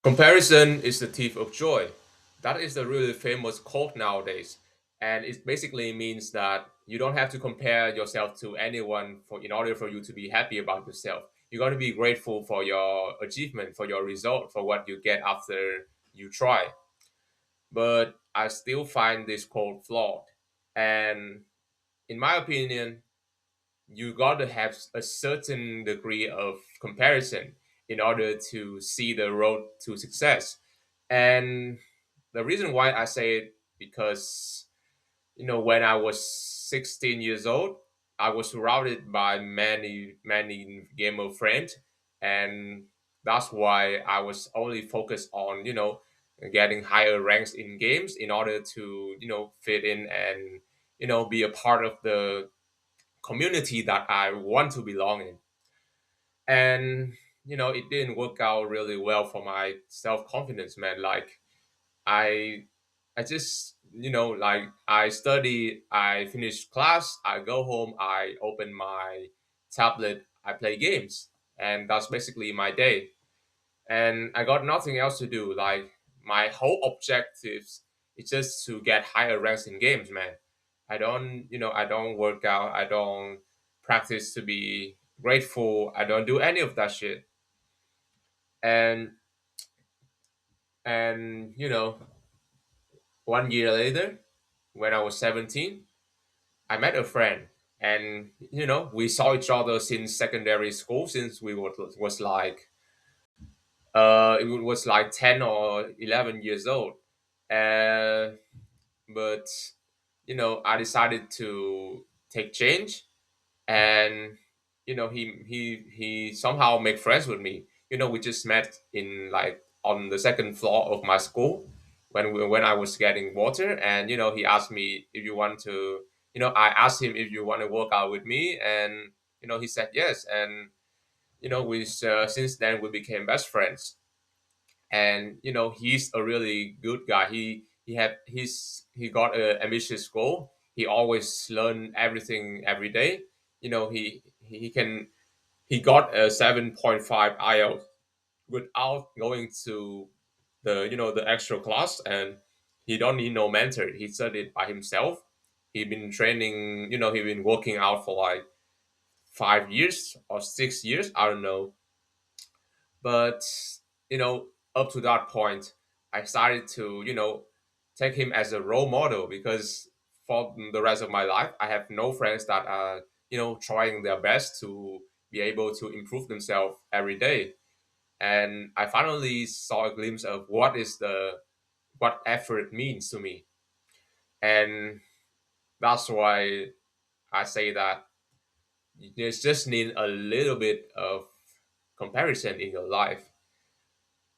Comparison is the thief of joy. That is the really famous quote nowadays. And it basically means that you don't have to compare yourself to anyone in order for you to be happy about yourself. You got to be grateful for your achievement, for your result, for what you get after you try. But I still find this quote flawed. And in my opinion, you got to have a certain degree of comparison in order to see the road to success. And the reason why I say it because when I was 16 years old, I was surrounded by many gamer friends, and that's why I was only focused on getting higher ranks in games in order to fit in and be a part of the community that I want to belong in. And it didn't work out really well for my self confidence, man. Like I I just like I study, I finish class, I go home, I open my tablet, I play games, and that's basically my day. And I got nothing else to do. Like my whole objectives is just to get higher ranks in games, man. I don't work out, I don't practice to be grateful, I don't do any of that shit. And and 1 year later, when I was 17, I met a friend, and we saw each other since secondary school, since we was like it was like 10 or 11 years old. uh, but I decided to take change, and he somehow make friends with me. We just met in like on the second floor of my school when I was getting water, and he asked me if you want to I asked him if you want to work out with me, and he said yes. And we since then we became best friends. And he's a really good guy. He got a ambitious goal. He always learn everything every day. He got a 7.5 IELTS without going to the extra class, and he don't need no mentor. He studied by himself. He been training. He been working out for like 5 years or 6 years, I don't know. But you know up to that point, I started to take him as a role model, because for the rest of my life I have no friends that are trying their best to be able to improve themselves every day. And I finally saw a glimpse of what effort means to me. And that's why I say that you just need a little bit of comparison in your life.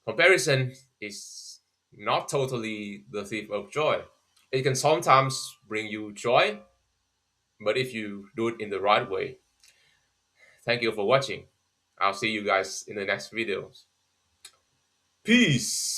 Comparison is not totally the thief of joy. It can sometimes bring you joy, but if you do it in the right way. Thank you for watching. I'll see you guys in the next videos. Peace.